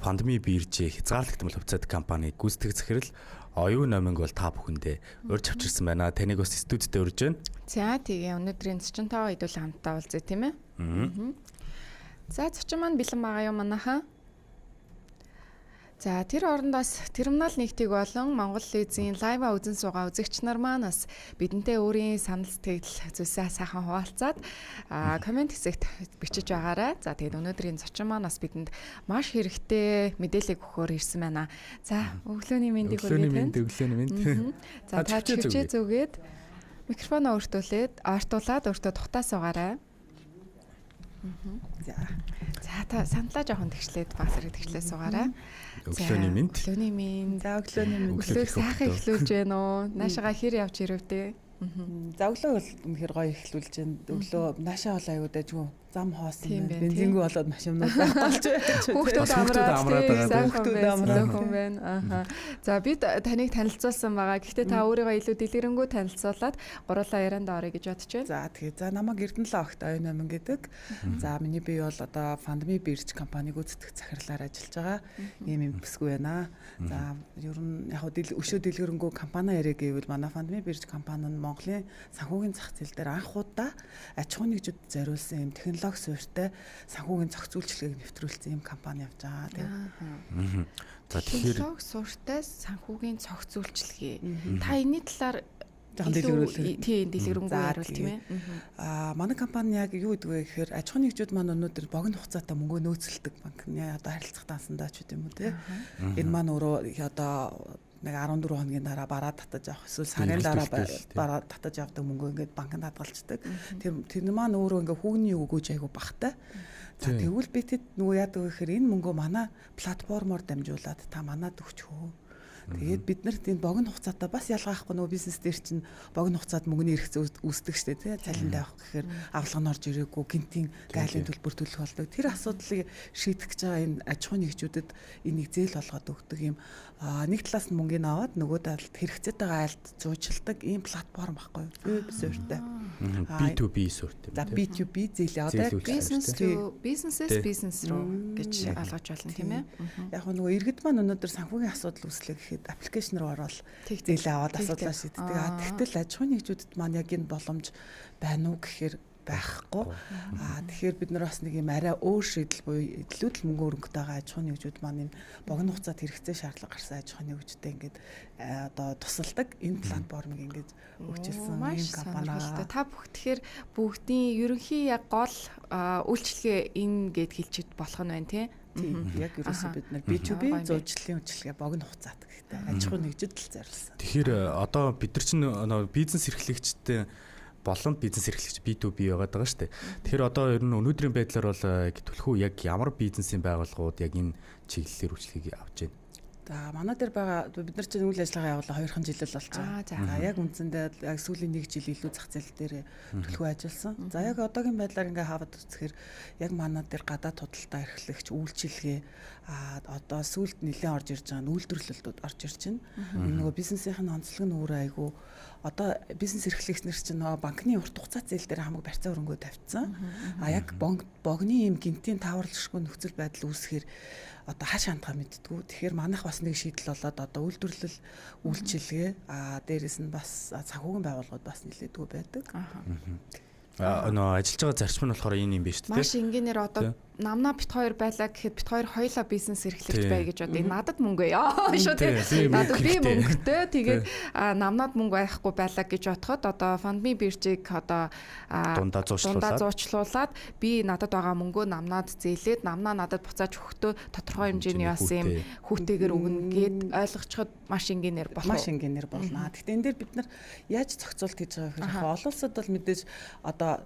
Pandemi биржийн хязгаарлагдмал хувьцаат компани гүйцэтгэх захирал оюун номинг бол та бүхэндээ урьж авчирсан байна. Таныг бас студидтэй урьж байна. За тэгээ өнөөдрийн зочин тоо хэдүүл хамтдаа уулзъя тийм ээ. За зочин маань бэлэн байгаа юм манайхаа. За тэр орондоос терминал нэгтийг болон Монгол Лизийн лайва үзэн суугаа үзэгч нар маань бас бидэнтэй өөрийн санал сэтгэл зүйлсээ сайхан хуваалцаад комент хэсэгт бичиж байгаарай. За тэгээд өнөөдрийн зочин маань бас бидэнд маш хэрэгтэй мэдээлэл өгөхөөр ирсэн байна. За өглөөний мэндийг хүргэе. Өглөөний мэнд. За та чивчээ зүгээд микрофоноо өртүүлээд артуулаад өөртөө тухтаа суугаарай. За та саналаа жоохон тэгшлээд баг зэрэг тэгшлээ суугаарай. Өглөөний мэнд. Өглөөний мэнд. За өглөөний мэнд. Өглөө сайхан эхлүүлж байна уу? Наашаага хэр явж ирвдээ? За өглөө бол үнэхээр гоё эхлүүлж байна. Өглөө наашаа бол аюу дэжгүй зам хоосон байна. Бензингүй болоод машинууд байхгүй ч. Хүүхдүүд амраад байна. За бид таныг танилцуулсан байгаа. Гэхдээ та өөрийгөө илүү дэлгэрэнгүй танилцуулаад гурлаа ярианд орё гэж бодож байна. За тэгээ. За намайг Эрдэнэлээ огт оюун номин гэдэг. За миний бие бол одоо Pandemi бирж компаниг гүйцэтгэх захирлаар ажиллаж байгаа. Ийм бүсгүй байна. За ер нь яг өшөө дэлгэрэнгүй компани яриа гэвэл манай Pandemi бирж компани нь Монголын санхүүгийн зах зээл дээр анх удаа аж ахуйн нэгжүүд зориулсан юм технологи суурьтай санхүүгийн зохицуулчлалыг нэвтрүүлсэн юм компани явж байгаа тийм. За тэгэхээр технологи суурьтай санхүүгийн зохицуулчлалыг та энэний талаар дэлгэрэнгүй хариулт тийм ээ. Манай компани яг юу гэдэг вэ гэхээр аж ахуйн нэгжүүд маань өнөөдөр богино хугацаатай мөнгөө нөөцлөдөг банкны одоо харилцах таансандаа ч гэдэм үү тийм. Энэ маань өөрөө одоо нэг 14 хоногийн дараа бараад татаж авах эсвэл сарын дараа бараад татаж авдаг мөнгөө ингээд банкнд хадгалцдаг. Тэр маань өөрөө ингээд хүүгний өгөөж айгу багтай. За тэгвэл би тэд нөгөө яадаг вэ гэхээр энэ мөнгөө манай платформоор дамжуулаад та манад өгчхөө. Тэгээд бид нарт энэ богино хугацаатай бас ялгаахгүй нөгөө бизнес дээр чинь богино хугацаанд мөнгөний хэрэгцээ үүсдэг штэ тий. Цалинтай авах гэхээр авлага нь орж ирээгүй гинтийн гайлын төлбөр төлөх болдог. Тэр асуудлыг шийдэх гэж байгаа энэ аж ахуйн нэгжүүдэд энийг зээл болгоод өгдөг юм. Нэг талаас нь мөнгөний аваад нөгөө талд хэрэгцээтэйгээ айлт зуучилдаг ийм платформ байхгүй юу? Веб суурьтай. B2B суурьтай. За B2B зээл яваад бизнес руу гэж алгаж болно тийм ээ. Яг нөгөө иргэд маань өнөөдөр санхүүгийн асуудал үүслэх гэхэд аппликейшн руу ороод зээл аваад асуудлаа шийддэг. Тэгтэл аж ахуйн нэгжүүдэд маань яг энэ боломж байна уу гэхээр байхгүй. Тэгэхээр бид нар бас нэг юм арай өөр шийдэл буюу илүү л мөнгө өрөнгөтэй байгаа аж ахуйн нэгжүүд маань энэ богино хугацаанд хэрэгцээ шаардлага гарсан аж ахуйн нэгжүүдэд ингээд одоо тусалдаг энэ платформыг ингээд өгчилсэн юм компани. Та бүх тэгэхээр бүгдийн ерөнхий яг гол үйлчлэгээ энэ гэд хэлчихэд болох нь байна тийм. Яг ерөөсөө бид нар B2B зуучлалын үйлчлэгээ богино хугацаат гэхдээ аж ахуйн нэгжид л зориулсан. Тэгэхээр одоо бид нар чинь бизнес эрхлэгчтэй болон бизнес эрхлэгч B2B байгаад байгаа шүү дээ. Тэгэхээр одоо ер нь өнөөдрийн байдлаар бол төлхөө яг ямар бизнесийн байгууллагууд яг энэ чиглэлээр үйлчлэгийг авч байна? За манай дээр байгаа бид нар чинь үйл ажиллагаа явуулаа 2 жил болж байгаа. За яг үндсэндээ яг сүүлийн 1 жил илүү зах зээл дээр төлхөө ажилласан. За яг одоогийн байдлаар ингээ хаваад үзэхээр яг манай дээр гадаад худалдаа эрхлэгч үйлчилгээ одоо сүүлд нэлээд орж ирж байгаа үйлдвэрлэлтүүд орж ирж байна. Нөгөө бизнесийн онцлог нь өөрөө айгүй одоо бизнес эрхлэгч нар чинь нөгөө банкны урт хугацаа зээл дээр хамаг барьцаа хөрөнгөө тавьчихсан. Яг богны юм гинтийн тааварлшгүй нөхцөл байдал үүсэхээр одоо хаш хандхаа мэддгүү. Тэгэхээр манайх бас нэг шийдэл болоод одоо үйлдвэрлэл үйлчилгээ дээрээс нь бас санхүүгийн байгууллагууд бас нэлээдгүй байдаг. Ажиллаж байгаа зарчим нь болохоор энэ юм биш үү? Маш энгийнээр одоо намнаа бит хоёр байлаа гэхэд бит хоёр хоёлаа бизнес эрхлэгч бай гэж одоо энэ надад мөнгө яа шүү тийм. Надад би мөнгөтэй тэгээд намнаад мөнгө байхгүй байлаа гэж бодоход одоо Pandemi биржийг одоо дундаа зуучлуулад би надад байгаа мөнгөө намнаад зээлээд намнаа надад буцааж өгтөө тодорхой хэмжээний бас юм хүүтэйгээр өгнө гэд ойлгочиход маш энгийнээр болно. Маш энгийнээр болно. Гэхдээ энэ дээр бид нар яаж зохицуулт хийж байгаа гэхээр олон улсад бол мэдээж одоо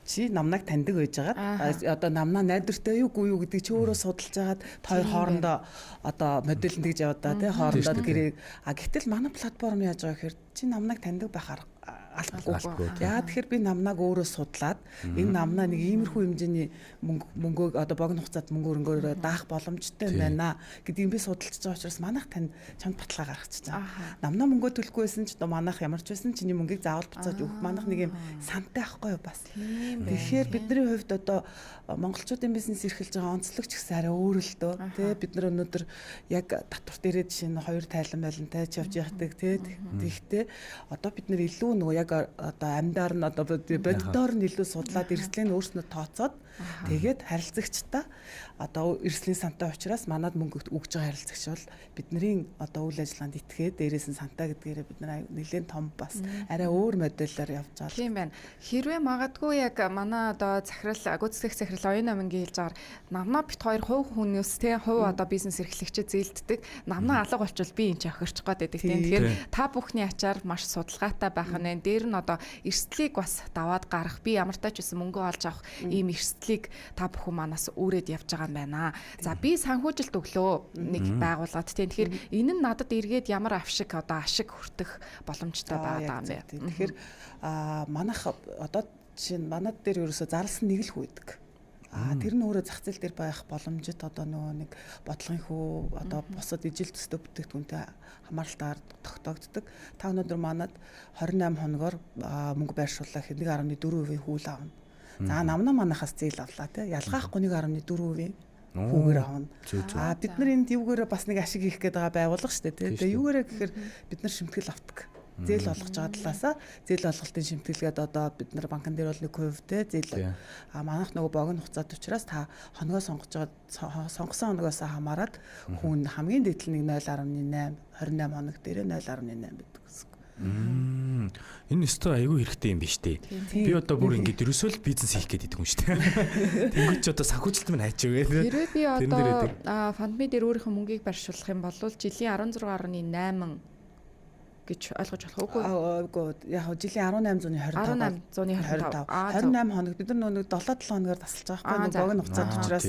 чи намнаг таньдаг байж байгаа. Одоо намнаа найдвартай юу гүй юу гэдэг чи өөрөө судалж агаад хоёр хоорондоо одоо модельн тэгж яваад та тий хоорондоо гэрээ. Гэтэл манай платформ яаж байгаа гэхээр чи намнаг таньдаг байхаар албагүй. Яа тэгэхээр би намнаг өөрөө судлаад энэ намнаа нэг иймэрхүү хэмжээний мөнгөө одоо богино хугацаанд мөнгө өрөнгөөр даах боломжтой байна гэдгийг би судалж байгаа учраас манайх танд чамд баталгаа гаргачихж байгаа. Намнаа мөнгөө төлөхгүй байсан ч одоо манайх ямар ч байсан чиний мөнгийг заавал буцааж өгөх манайх нэг юм сантай ахгүй юу бас. Тэгэхээр бидний хувьд одоо монголчуудын бизнес эрхэлж байгаа онцлогч гэсэн арай өөр л дөө тий бид нар өнөөдөр яг татвар дээрээ жишээ нь 2 тайлан байлантай ч явж яадаг тий тэгтээ одоо бид нар илүү нөгөө яг одоо амьдаар нь одоо боддоор нь илүү судлаад эрсдлийг нь өөрснөө тооцоод тэгээд харилцагчтай одоо эрсдлийн сантай учраас манад мөнгө өгж байгаа харилцагч бол бидний одоо үйл ажиллагаанд итгээд дээрээс нь сантай гэдгээрээ бид нар нэлээд том бас арай өөр модельээр явж байгаа. Тийм байна. Хэрвээ магадгүй яг манай одоо гүйцэтгэх захирал оюун намынгийн хэлж байгаа намнаа бит хоёр хувь хүнээс тий хувь одоо бизнес эрхлэгчид зээлддэг намнаа алга болчвол би энэ ч охирчих гээд байдаг тийм. Тэгэхээр та бүхний ачаар маш судалгаатай байх нь дээр нь одоо эрсдлийг бас даваад гарах би ямар тач гэсэн мөнгө олж авах ийм эрсдлийг та бүхэн манаас өөрөөд явж байгаа юм байна. За би санхүүжилт өглөө нэг байгууллагад тийм. Тэгэхээр энэ нь надад эргээд ямар ашиг хүртэх боломжтой байгаа юм бэ? Тэгэхээр манайх одоо жишээ нь манад дээр ерөөсө зарласан нэг л хүйдэг. Тэр нь өөрөө зах зээл дээр байх боломжит одоо нөгөө нэг бодлогын хүү одоо бусад ижил төстэй бүтээгдэхүүнтэй хамааралтаар тогтоогддог. Та өнөөдөр манад 28 хоногоор мөнгө байршуулах 1.4% хүүл авна. За намнаа манахаас зээл авлаа тий. Ялгаахгүй 1.4% хүүгээр авна. Бид нар энд юугээрээ бас нэг ашиг хийх гээд байгаа байгууллага шүү дээ тий. Тэгээ юугээрээ гэхээр бид нар шимтгэл авдаг. Зээл олгож байгаа талаасаа зээл олголтын шимтгэлгээд одоо бид нар банкн дээр бол 1% те зээл манайх нөгөө богино хугацаанд учраас та хоногоо сонгосон хоногоос хамаарат хүн хамгийн дээдл нэг 0.8 28 хоног дээр 0.8 гэдэг гэсэн. Энэ өстой айгүй хэрэгтэй юм биш үү? Би одоо бүр ингэж ерөөсөө л бизнес хийх гээд идэв юм шүү дээ. Тэнгүүч одоо санхүүжилт минь хайч өгөө. Хэрвээ би одоо фандми дээр өөрийнхөө мөнгийг барьшуулах юм бол жилийн 16.8 гэж ойлгож болох уу? Үгүй яг жилийн 1825 28 хоног бид нар нэг 7 хоногоор тасалж байгаа байхгүй богино хугацаанд учраас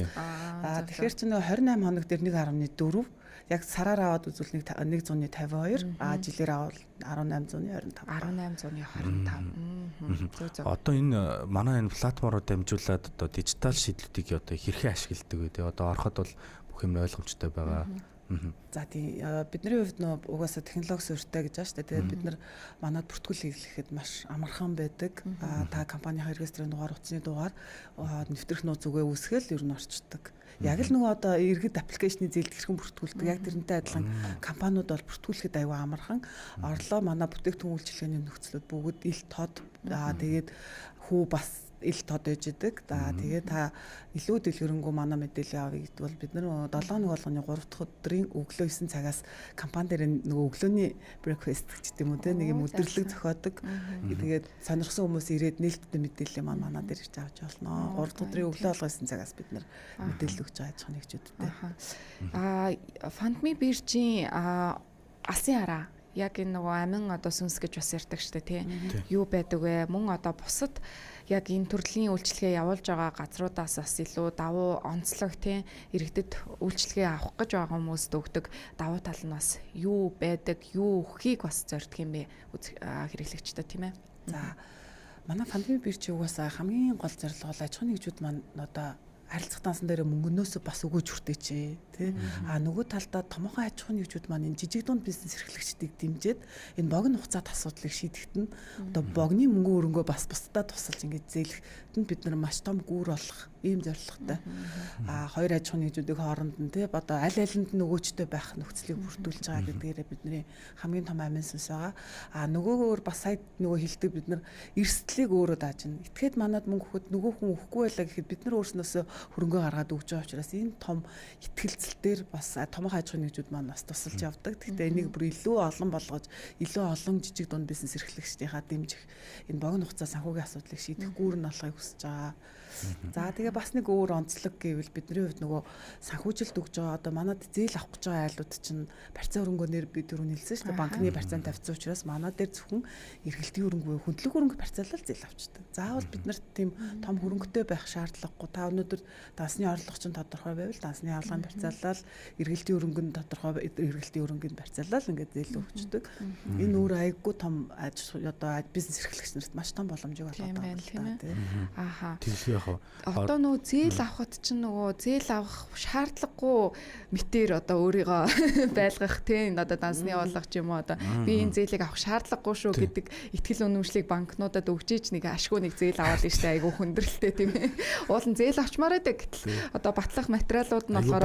тэгэхээр чи нэг 28 хоног дээр 1.4 яг сараар аваад үзвэл 152 жилээр авал 1825 Одоо энэ манай энэ платформоор дамжуулаад одоо дижитал шийдлүүдийг одоо хэрхэн ашигладаг вэ? Одоо ороход бол бүх юм ойлгомжтой байгаа. За тийм бидний хувьд нөө угаасаа технологи суурьтай гэж байна шүү дээ. Тэгээд бид нар манад бүртгүүл хийхэд маш амархан байдаг. Та компанийн регистрийн дугаар, утасны дугаар нэвтрэх нууц үгээ үсгээл ер нь орчдөг. Яг л нөгөө одоо иргэд аппликейшны зээлд хэрхэн бүртгүүлдэг. Яг тэрнтэй адилхан компаниуд бол бүртгүүлэхэд аюу амархан. Орлоо манай бүтээгдэхүүн үйлчилгээний нөхцлөд бүгд ил тод тэгээд хүү бас ил тод ээж идэг. Тэгээд та илүү дэлгэрэнгүй манай мэдээлэл авъя гэдвэл бид нар 7 хоног болгоны 3 дахь өдрийн өглөө 9 цагаас компани дээр нөгөө өглөөний breakfast гэдэг юм уу те нэг юм өдөрлөг зохиодог. Тэгээд сонирхсан хүмүүс ирээд нээлттэй мэдээлэл манай дээр ирж авч болно. 3 дахь өдрийн өглөө болгоно 9 цагаас бид нар мэдээлэл өгч байгаа аж ахуйн нэгжүүдтэй. Фандми биржийн алсын хараа яг энэ нөгөө амин одоо сүнс гэж бас ярьдаг штэ тий. Юу байдаг вэ? Мөн одоо бусад яг энэ төрлийн үйлчлэгээ явуулж байгаа газруудаас бас илүү давуу онцлог тий иргэдэд үйлчлэгээ авах гэж байгаа хүмүүст өгдөг давуу тал нь бас юу байдаг, юу өгөхийг бас зорддог юм бэ хэрэглэгчтэй тийм ээ. За манай фандми биржийн угаасаа хамгийн гол зорилго бол аж ахуйн нэгжүүд маань одоо харилцах таасан дээр мөнгөнөөсөө бас өгөөж хүртээч тий. Нөгөө талдаа томоохон аж ахуйн нэгжүүд маань энэ жижиг дунд бизнес эрхлэгчдийг дэмжиж энэ богино хугацаат асуудлыг шийдэхэд нь одоо богино мөнгө өрөнгөө бас бусдад тусалж ингэж зээлэхэд нь бид нар маш том гүүр олох ийм зорилготой. Хоёр аж ахуйн нэгжүүдийн хооронд нь тий одоо аль алинд нь өгөөжтэй байх нөхцөлийг бүрдүүлж байгаа гэдгээрээ бидний хамгийн том амин сүнс байгаа. Нөгөөгөөр бас сая нөгөө хэлдэг бид нар эрсдлийг өөрөө даажна. Этгээд манад мөнгө өгөхөд нөгөө хүн өгөхгүй байлаа гэхэд бид нар өөрснөөсөө хөрөнгөө гаргаад өгч байгаа учраас энэ том итгэлцэлтээр бас томоохон аж ахуйн нэгжүүд маань бас тусалж явдаг. Гэхдээ энийг бүр илүү олон болгож, илүү олон жижиг дунд бизнес эрхлэгчдийнхаа дэмжих энэ богино хугацаа санхүүгийн асуудлыг шийдэх гүүр нь болохыг хүсэж байгаа. За тэгээ бас нэг өөр онцлог гэвэл бидний хувьд нөгөө санхүүжилт өгж байгаа одоо манад зээл авах гэж байгаа айлууд чинь барьцаа хөрөнгөөр бид түрүү нэлсэн шүү дээ. Банкны барьцаанд тавьсан учраас манад дээр зөвхөн эргэлтийн хөрөнгө буюу хөндлөх хөрөнгө барьцаалал зээл авчдаг. Заавал бид нарт тийм том хөрөнгөтэй байх шаардлагагүй. Та өнөөдөр дансны орлого чинь тодорхой байвал дансны орлогыг барьцаалал, эргэлтийн хөрөнгөнд тодорхой эргэлтийн хөрөнгөнд барьцаалал ингээд зээл өгчдөг. Энэ өөр айггүй том одоо бизнес эрхлэгч нарт маш том боломжийг олгоод байгаа тийм. Ааха. Тэглэх яах вэ? Одоо нөгөө зээл авахд чинь нөгөө зээл авах шаардлагагүй мэтэр одоо өөрийгөө байлгах тийм одоо дансны орлого ч юм уу одоо би энэ зээлийг авах шаардлагагүй шүү гэдэг итгэл үнэмшлийг банкнуудад өгч иж нэг ашгүй нэг зээл аваад штэ айгу хүндрэлтэй тийм ээ. Уулын зээл авчмаар байдаг гэтэл одоо батлах материалууд нь болохоор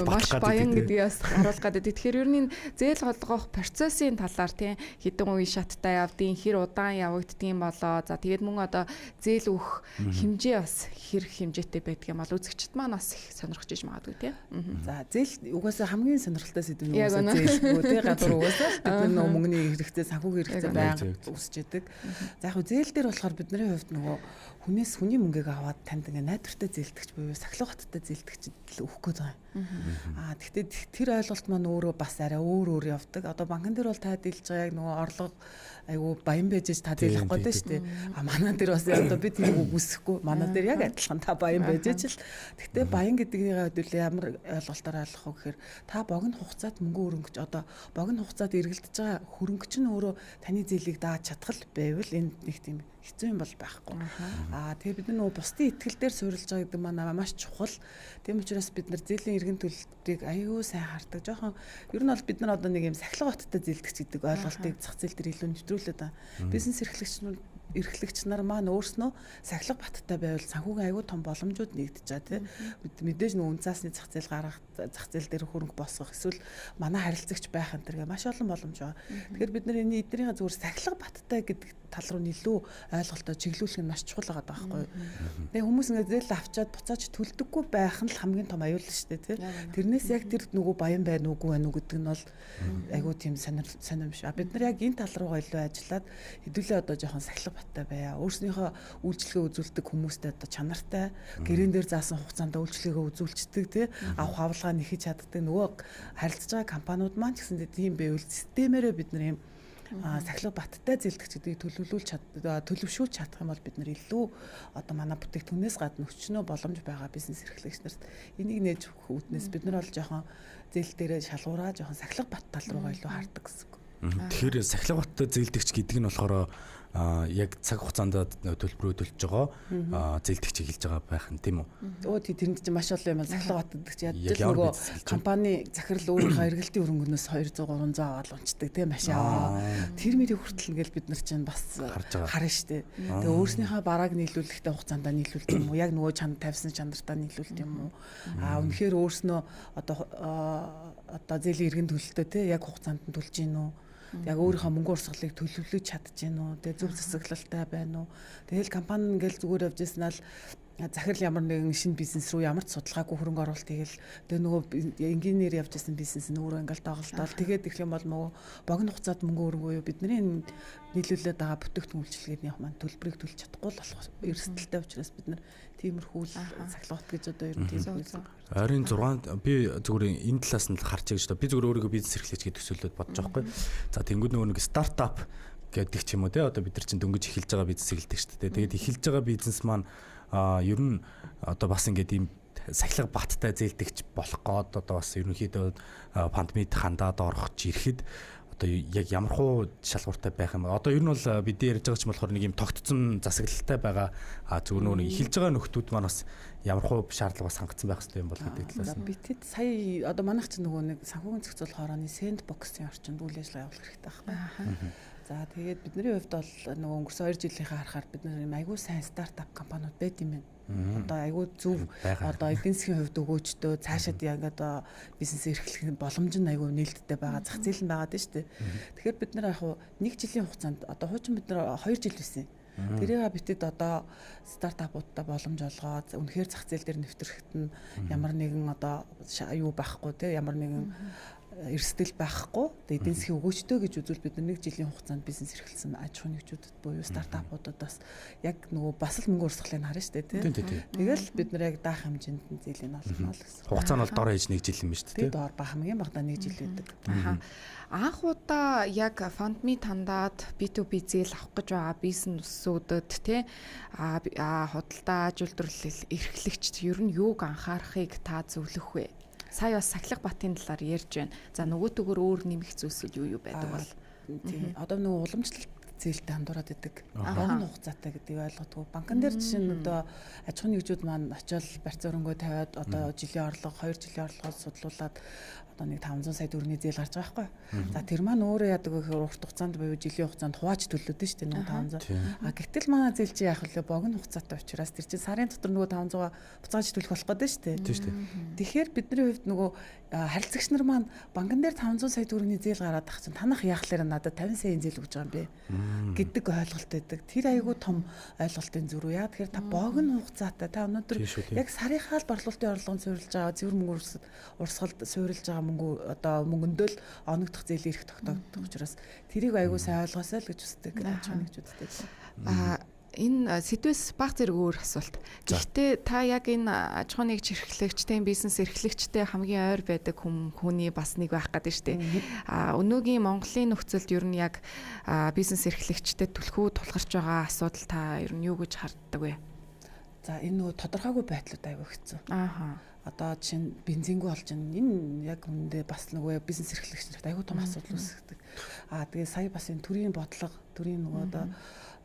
маш баян гэдгээс харуулах гэдэг. Тэгэхээр ер нь зээл холгох процессын талаар тийм хэдэн үе шаттай явдیں۔ Хэр удаан явагддгийн болоо. За тэгээд мөн одоо зээл өгөх хэмжээ бас хэр хэмжээтэй байдаг юм бол үзэгчд маань бас их сонирхож иж магадгүй тийм. За зээл угаасаа хамгийн сонирхолтой сэдв нь угаасаа зээлгүй тийм гадуур угаасаа бид нар мөнгөний хэрэгтэй санхүүгийн хэрэгтэй байнга үсэж идэг. За яг зээл дээр болохоор бидний хувьд нөгөө хүнээс хүний мөнгөийг аваад танд ингээ найдвартай зээлдэгч буюу сахилга баттай зээлдэгч өгөх гээд байгаа юм. Тэгтээ тэр ойлголт маань өөрөө бас арай өөр явдаг. Одоо банкн дээр бол та дийлж байгаа яг нөгөө орлого айгу баян байж та дийлэх гээд шүү дээ. Манай дээр бас одоо бид нэг үгүйсэхгүй. Манай дээр яг адилхан та баян байж л. Тэгтээ баян гэдгийг хэдүүл ямар ойлголтоор ойлгох вэ гэхээр та богино хугацаанд мөнгө өрөнгөж одоо богино хугацаанд эргэлдэж байгаа хөрөнгөч нь өөрөө таны зээлийг дааж чадхал байвал энэ нэг тийм хэцүү юм бол байхгүй. Тэгээ бид нөгөө бусдын итгэл дээр суурилж байгаа гэдэг маань маш чухал. Тийм учраас бид нар зээлийн эргэн төлөлтийг аюу сайн хардаг. Жохон ер нь бол бид нар одоо нэг юм сахилга баттай зээлдэгч гэдэг ойлголтыг зах зээл дээр илүү нэвтрүүлээд байна. Бизнес эрхлэгч нар маань өөрснөө сахилга баттай байвал санхүүгийн аюу том боломжууд нэгдэж байгаа тийм. Мэдээж нөгөө үн цаасны зах зээл гаргах, зах зээл дээр хөрөнгө босгох эсвэл манай харилцагч байх энэ төргээ маш олон боломж байгаа. Тэгэхээр бид нар энэ эднэрийн зүгээр сахилга баттай гэдэг тал руу илүү ойлголтоо чиглүүлэх нь маш чухал байгаа байхгүй юу. Тэгээ хүмүүс ингээд зээл авчаад буцааж төлдөггүй байх нь л хамгийн том аюул шүү дээ тий. Тэрнээс яг тэр нөгөө баян байна уугүй байна уу гэдэг нь бол айгүй тийм сонирм биш. Бид нар яг энэ тал руугаа илүү ажиллаад хэдүүлээ одоо жоохон сахилга баттай байя. Өөрснийхөө үйлчлэгээ үзүүлдэг хүмүүстэй одоо чанартай гэрэн дээр заасан хугацаанд үйлчлэгээ үзүүлцдэг тий. Авах авалгаа нэхэж чаддаг нөгөө харилцаж байгаа компаниуд маань ч гэсэн тийм байвал системээрээ бид нар юм сахилга баттай зээлдэгч гэдгийг төлөвшүүлж чадах юм бол бид нар илүү одоо манай бүтээгдэхүүнээс гадна өчнөө боломж байгаа бизнес эрхлэгч нарт энийг нээж өгөх үүднээс бид нар бол жоохон зээл дээрээ шалгуураа жоохон сахилга бат тал руугаа илүү хардаг гэсэн. Тэгэхээр сахилга баттай зээлдэгч гэдэг нь болохоор яг цаг хугацаанд төлбөр төлж байгаа зээлдэгч хэлж байгаа байх нь тийм үү? Өө тэрэнд чинь маш олон юм сахилга батдагч ядаж нөгөө компани захирал өөрийнхөө эргэлтийн хөрөнгөнөөс 200-300 аваад унцдаг тийм маш аваа. Тэр мөрийг хүртэл ингээл бид нар чинь бас харна штэ. Тэгээ өөрснийхөө барааг нийлүүлэхтэй хугацаанд нийлүүлдэг юм уу? Яг нөгөө чанд тавьсан чанартаа нийлүүлдэг юм уу? Үнэхээр өөрснөө одоо зээлийн эргэн төлөлтөө тийм яг хугацаанд нь төлж гин үү? Яг өөрийнхөө мөнгө урсгалыг төлөвлөж чадчихэв нүү. Тэгээ зөв засаглалтай байна уу? Тэгэл компани ингээл зүгээр явж ирсэн л захирал ямар нэгэн шинэ бизнес рүү ямар ч судалгаагүй хөрөнгө оруулалт хийгээл тэгээ нөгөө инженеэр явж ирсэн бизнес нь өөрөө ингээл доголдол тэгээд их юм бол нөгөө богино хугацаанд мөнгө өрөнгөө юу бидний нийлүүлээд байгаа бүтээгдэхүүн үйлчилгээний маань төлбөрийг төлж чадахгүй л болох эрсдэлтэй учраас бид нар тиймэрхүү сахилгат гэж одоо ер нь тийм үзсэн. Ойрын 6 би зүгээр энэ талаас нь харж байгаа шүү дээ. Би зүгээр өөрийгөө бизнес эрхлэгч гэдэг төсөөлөд бодож байгаа байхгүй. За тэнгууд нөгөө нэг стартап гэдэг ч юм уу те одоо бид нар чинь дөнгөж эхэлж байгаа бизнес эрхэлдэг шүү дээ. Тэгээд эхэлж байгаа бизнес маань ер нь одоо бас ингээд ийм сахилга баттай зээлдэгч болох гээд одоо бас ерөнхийдөө пандемид хандаад орохч ирэхэд одоо яг ямар хуу шалгууртай байх юм. Одоо ер нь бол бид ярьж байгаа ч болохоор нэг юм тогтцсон засаглалтай байгаа зөв нөгөө эхэлж байгаа нөхдүүд маань бас ямар хуу шаардлага хангацсан байх хэрэгтэй юм бол гэдэг талаас нь. Битэд сая одоо манайх ч нөгөө нэг санхүүгийн зохицол хоороны сэндбоксын орчинд үйл ажиллагаа явуулах хэрэгтэй байхгүй. За тэгээд бидний хувьд бол нөгөө өнгөрсөн 2 жилийнхаа харахаар бид нар айгүй сайн стартап компаниуд байд юм байна. Одоо айгүй зөв одоо эдийн засгийн хувьд өгөөжтэй цаашаад яг одоо бизнес эрхлэх боломж нь айгүй нээлттэй байгаа зах зээл нь байгаа дээ шүү дээ. Тэгэхээр бид нар яг 1 жилийн хугацаанд одоо хуучин бид нар 2 жил байсан. Тэрийг битэд одоо стартапуудтай боломж олгоод үнэхээр зах зээл дээр нэвтрэхэд нь ямар нэгэн одоо юу байхгүй те ямар нэгэн эрсдэл байхгүй. Тэгээд эдийн засгийн өгөөжтэй гэж үзвэл бид нар 1 жилийн хугацаанд бизнес эрхэлсэн аж ахуйн нэгжүүдэд буюу стартапуудад бас яг нөгөө бас л мөнгө урсгалыг харна шүү дээ, тийм. Тэгэл бид нар яг даах хэмжээнд зээлийн олно л гэсэн. Хугацаа нь бол дор ээж 1 жил юм ба шүү дээ. Тийм дор ба хамгийн багадаа 1 жил байдаг. Анх удаа яг FundMe тандаад B2B зээл авах гэж байгаа бизнесүүдэд тий худалдаа аж үйлдвэрлэл эрхлэгчд ер нь юуг анхаарахыг та зөвлөх вэ? Сая бас Сахилга Батын талаар ярьж байна. За нөгөөтгөр өөр нэмэх зүйлсүүд юу байдаг бол? Тийм. Одоо нөгөө уламжлалт зээлтэй хандураад идэг. Богино хугацаатай гэдгийг ойлгодгоо. Банкн дээр жишээ нь одоо аж ахуйн нэгжүүд маань очиод барьц өрөнгөө тавиад одоо жилийн орлого 2 жилийн орлогоо судлуулад одоо нэг 500 сая төгрөгийн зээл гарч байгаа байхгүй. За тэр маань өөрөө яадаг вэ гэхээр урт хугацаанд буюу жилийн хугацаанд хувааж төлөөд нь шүү дээ нөгөө 500. Гэтэл манай зээл чи яах вэ? Богино хугацаатай учраас тэр чинь сарын дотор нөгөө 500-а буцааж төлөх болох гэдэг шүү дээ. Тийм шүү дээ. Тэгэхээр бидний хувьд нөгөө харилцагч нар маань банкн дээр 500 сая төгрөгийн зээл гараад ах чинь танах яахлаар надад 50 саяын зээл өгж байгаа юм бэ гэдэг ойлголт байдаг. Тэр айгүй том ойлголтын зүрх яа. Тэгэхээр та богино хугацаатай та өнөөдөр яг сарынхаа л борлуулалтын орлогонд суурилж байгаа цэвэр мөнгө урсгалд суурилж байгаа мөнгө одоо мөнгөндөө л оногдох зээл ирэх тогтоогдох учраас тэрийг айгүй сайн ойлгосоо л гэж үздэг аж ахуйн нэгжүүдтэй. Энэ сэдвээс баг зэрэг өөр асуулт. Гэхдээ та яг энэ аж ахуйн нэгж эрхлэгчтэй бизнес эрхлэгчтэй хамгийн ойр байдаг хүний бас нэг байх гэдэг шүү дээ. Өнөөгийн Монголын нөхцөлд ер нь яг бизнес эрхлэгчтэй түлхүү тулгарч байгаа асуудал та ер нь юу гэж харддаг вэ? За энэ нөгөө тодорхойгүй байдлууд аягүй хэцүү. Одоо чинь бензингүй болж энэ яг үүндээ бас нөгөө бизнес эрхлэгчнэрт аягүй том асуудал үүсгэдэг. Тэгээ сая бас энэ төрийн бодлого төрийн нөгөө одоо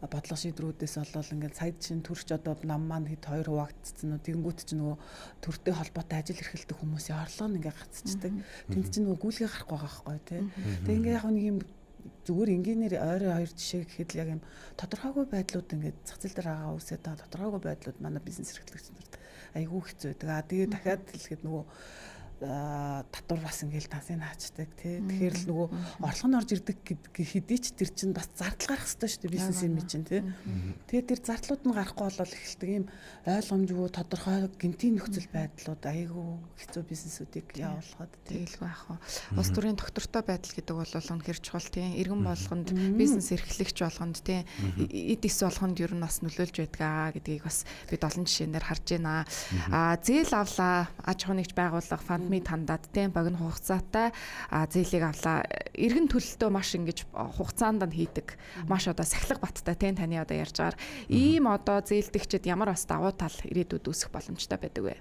бодлого шийдрүүдээс болол ингээд сая чинь төрч одоо нам маань хэд 2 хуваагдсан нь тэгэнгүүт чинь нөгөө төртэй холбоотой ажил эрхэлдэг хүмүүсийн орлого нь ингээд гацчихдаг. Тэнд чинь нөгөө гүйлгээ гарахгүй байгаа байхгүй тий. Тэгээ ингээд яг нэг юм зүгээр энгийнээр ойрын 2 жишээ гэхэд л яг юм тодорхойгүй байдлууд ингээд зах зээл дээр байгаа үсээ та тодорхойгүй байдлууд манай бизнес эрхлэгчнэрт айгүй хэцүү байдаг. Тэгээ дахиад хэлэхэд нөгөө татвар бас ингээл тасыг хаачдаг тий. Тэгэхээр л нөгөө орлого нь орж ирдэг хэдий ч тэр чинь бас зардал гарах хэрэгтэй шүү дээ бизнес юм чинь тий. Тэгээ тэр зардлууд нь гарахгүй болол эхэлдэг юм ойлгомжгүй тодорхой гинтийн нөхцөл байдлууд айгүй хэцүү бизнесүүдийг явуулахад тэгэлгүй яах вэ? Улс төрийн доктортой байдал гэдэг бол үнэхэр чухал тий. Иргэн болгонд бизнес эрхлэгч болгонд тий эд эс болгонд ер нь бас нөлөөлж байдаг гэдгийг бас бид олон жишээнээр харж байна. Зээл авлаа аж ахуйн нэгж байгууллага FundMe тандаад тийм богино хугацаатай зээлийг авлаа. Иргэн төлөлтөө маш ингэж хугацаанд нь хийдэг. Маш одоо Сахилга Баттай тийм таны одоо ярьж байгаа ийм одоо зээлдэгчд ямар бас давуу тал ирээдүйд үүсэх боломжтой байдаг вэ?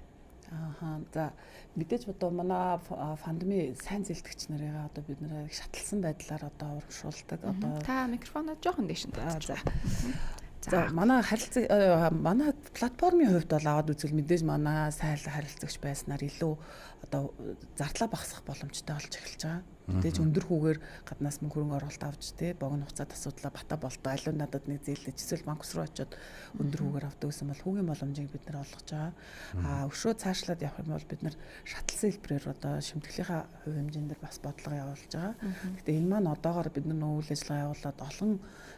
За мэдээж одоо манай FundMe сайн зээлдэгч нарыгаа одоо бид нэр шатлсан байдлаар одоо урамшуулдаг. Одоо та микрофоноо жоохон дэш нь тавьчих. За манай манай платформын хувьд бол аваад үзвэл мэдээж манай сайн харилцагч байснаар илүү одоо зардлаа багасгах боломжтой болж эхэлж байгаа. Мэдээж өндөр хүүгээр гаднаас мөнгө хөрөнгө оруулалт авч тий богино хугацаанд асуудлаа бата болтоо алуу надад нэг зээлдэж эсвэл банк руу очиод өндөр хүүгээр авдаг гэсэн бол хүүгийн боломжийг бид нар олгож байгаа. Өшөө цаашлаад явах юм бол бид нар шатлсан хэлбэрээр одоо шимтгэлийнхаа хувь хэмжээндэр бас бодлого явуулж байгаа. Гэхдээ энэ маань одоогоор бид нар нөө үйл ажиллагаа явуулаад олон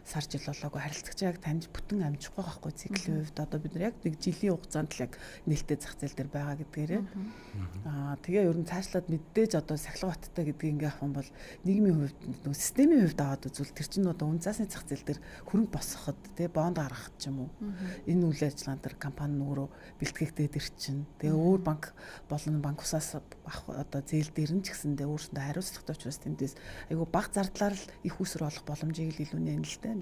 сар жил болоогүй харилцагч яг таньж бүтэн амжихгүй байхгүй циклийн хувьд одоо бид нар яг нэг жилийн хугацаанд л яг нээлттэй зах зээл дээр байгаа гэдгээрээ тэгээ ер нь цаашлаад мэдээж одоо Сахилга Баттай гэдгийг ингээ авах юм бол нийгмийн хувьд нөө системийн хувьд аваад үзвэл тэр чинь одоо үн цасны зах зээл дээр хөрөнгө босгоход тэгээ бонд гаргахад ч юм уу энэ үйл ажиллагаан дээр компани нөгөө бэлтгэгдээд ирчин тэгээ өөр банк болон банк усаас авах одоо зээл дээр нь ч гэсэндээ өөрсөндөө хариуцлагатай учраас тэндээс айгүй бага зардлаар л их усэр олох боломжийг илүү нэн л дээ.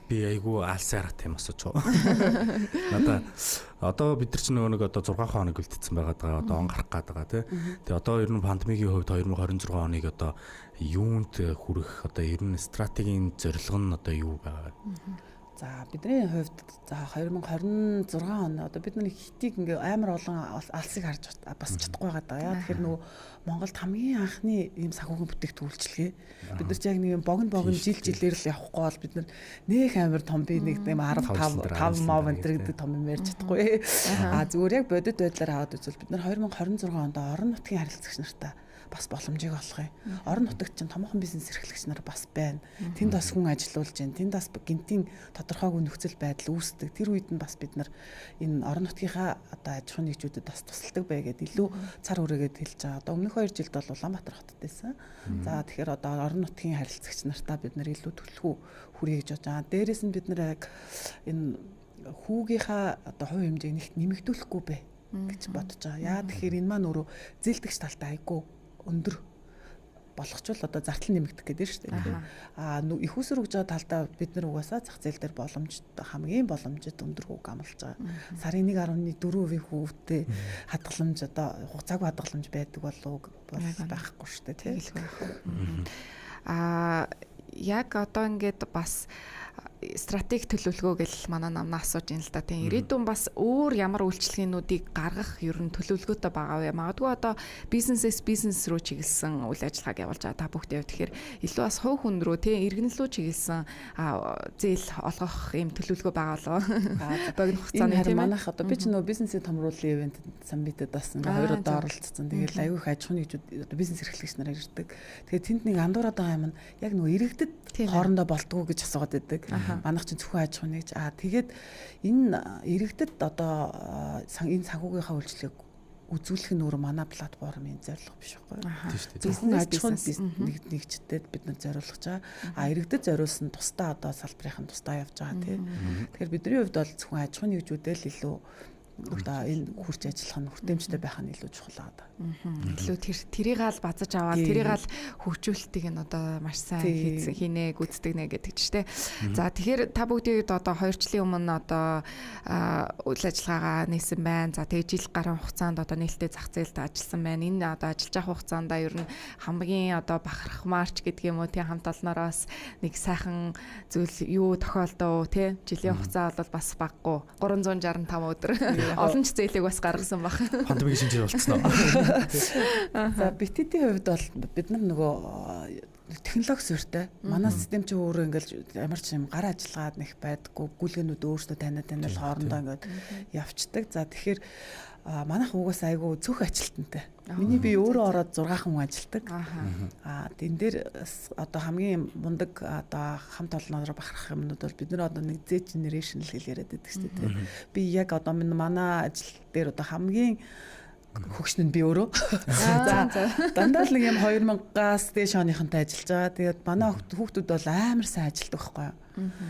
Би айгүй алсаар тийм асууж байгаа. Надаа одоо бид нар ч нэг одоо 6 хоног үлдсэн байгаа даа. Одоо он гарах гээд байгаа тий. Тэгээ одоо ер нь пандемигийн хувьд 2026 оныг одоо юунд хүрэх одоо ер нь стратегийн зорилго нь одоо юу байгаа вэ? За бидний хувьд за 2026 он одоо бид нар хитийг ингээ амар олон алсыг харж бас чадахгүй байгаа даа. Яа тэгэхээр нөгөө Монголд хамгийн анхны ийм санхүүгийн бүтээгдэхүүлчлэгээ бид нар ч яг нэг богино жилээр л явахгүй бол бид нар нэг амар том би нэг 15 мав энэ гэдэг том юм ярьж чадахгүй. Зүгээр яг бодит байдлаар аваад үзвэл бид нар 2026 онд орон нутгийн харилцагч нартай бас боломжийг олох юм. Орон нутагт чинь томоохон бизнес эрхлэгч нар бас байна. Тэнд бас хүн ажилуулж байна. Тэнд бас гинтийн тодорхойгүй нөхцөл байдал үүсдэг. Тэр үед нь бас бид нар энэ орон нутгийнхаа одоо аж ахуйн нэгжүүдэд бас тусалдаг байгээд илүү цар хүрээгээд хэлж байгаа. Одоо өмнөх 2 жилд бол Улаанбаатар хотод байсан. За тэгэхээр одоо орон нутгийн харилцагч нартаа бид нар илүү төлхөө хүрээ гэж бодож байгаа. Дээрээс нь бид нар яг энэ хүүгийнхаа одоо хувь хэмжээг нэмэгдүүлэхгүй бэ гэж бодож байгаа. Яа тэгэхээр энэ маань өөрөө зээлдэгч талтай айгүй өндөр болгочвол одоо зартал нэмэгдэх гэдэг шүү дээ. Их усэр хөгж байгаа талдаа бид нар угаасаа зах зээл дээр хамгийн боломжит өндөр хүүг амлаж байгаа. Сарын 1.4% хүүтэй хадгаламж одоо хугацаагүй хадгаламж байдаг болов байхгүй шүү дээ тийм. Яг одоо ингээд бас стратеги төлөвлөгөө гэл манай намнаа асууж ин л да. Тийм ирээдүйн бас өөр ямар үйлчлэгээнүүдийг гаргах ер нь төлөвлөгөөтэй байгаа вэ? Магадгүй одоо бизнесээс бизнес рүү чиглэсэн үйл ажиллагааг явуулж байгаа та бүхтэй хувьд тэгэхээр илүү бас хувь хүн рүү тийм иргэнэл рүү чиглэсэн зээл олгох юм төлөвлөгөө байгаа болоо. Богино хугацааны тийм манайх одоо би ч нөө бизнесийн томруулын ивент саммитэд бас ингээ 2 удаа оролцсон. Тэгээд аюух аж ахуйн нэгжүүд одоо бизнес эрхлэгч нар ирдэг. Тэгээд тэнд нэг андуураад байгаа юм нь яг нөгөө иргэдэд хоорондоо болтгоо гэж асуугаад байдаг. Манайх чинь зөвхөн аж ахуйн нэгж тэгээд энэ иргэдэд одоо энэ санхүүгийнхаа үйлчлэгийг үзүүлэх нь өөрөө манай платформын зорилго биш байхгүй. Зөвхөн аж ахуйн нэгжтэд бид нар зориулж байгаа. Иргэдэд зориулсан тусдаа одоо салбарын тусдаа явж байгаа тийм. Тэгэхээр бидний хувьд бол зөвхөн аж ахуйн нэгжүүдэл илүү одоо энэ хурц ажиллах нь хүртээмжтэй байх нь илүү чухал байгаа. Илүү тэрийг аль базаж аваад тэрийг аль хөгжүүлэлтийг нь одоо маш сайн хийнэ гүйцэтгэнэ гэдэг ч тийм. За тэгэхээр та бүгдийг одоо 2 жилийн өмнө одоо үйл ажиллагаагаа нээсэн байна. За тэгээ жил гаруй хугацаанд одоо нээлттэй зах зээлд ажилласан байна. Энэ одоо ажиллаж авах хугацаанд ер нь хамгийн одоо бахархмаарч гэдэг юм уу тийм хамт олноороос нэг сайхан зүйл юу тохиолдов тийм. Жилийн хугацаа бол бас баггүй 365 өдөр олон ч зээлийг бас гаргасан баг. Пандемигийн шинжээр болцсон уу? За BTT-ийн хувьд бол бид нар нөгөө технологи суурьтай. Манай систем чинь өөрөө ингээл ямар ч юм гар ажиллагаад нэг байдаггүй. Гүйлгээнүүд өөрсдөө танил хоорондоо ингээд явцдаг. За тэгэхээр манайх угаас айгүй цөөх ажилтнтай. Миний би өөрөө ороод 6 хүн ажилтдаг. Тэн дээр одоо хамгийн мундаг одоо хамт олноор бахархах юмнууд бол бид нар одоо нэг Z generation л хэл яриад байдаг шүү дээ. Би яг одоо манай ажил дээр одоо хамгийн хөгшин нь би өөрөө. За дандаа л нэг юм 2000-аас дээш оныхонтой ажиллаж байгаа. Тэгээд манай хүүхдүүд бол амар сайн ажилдаг байхгүй юу?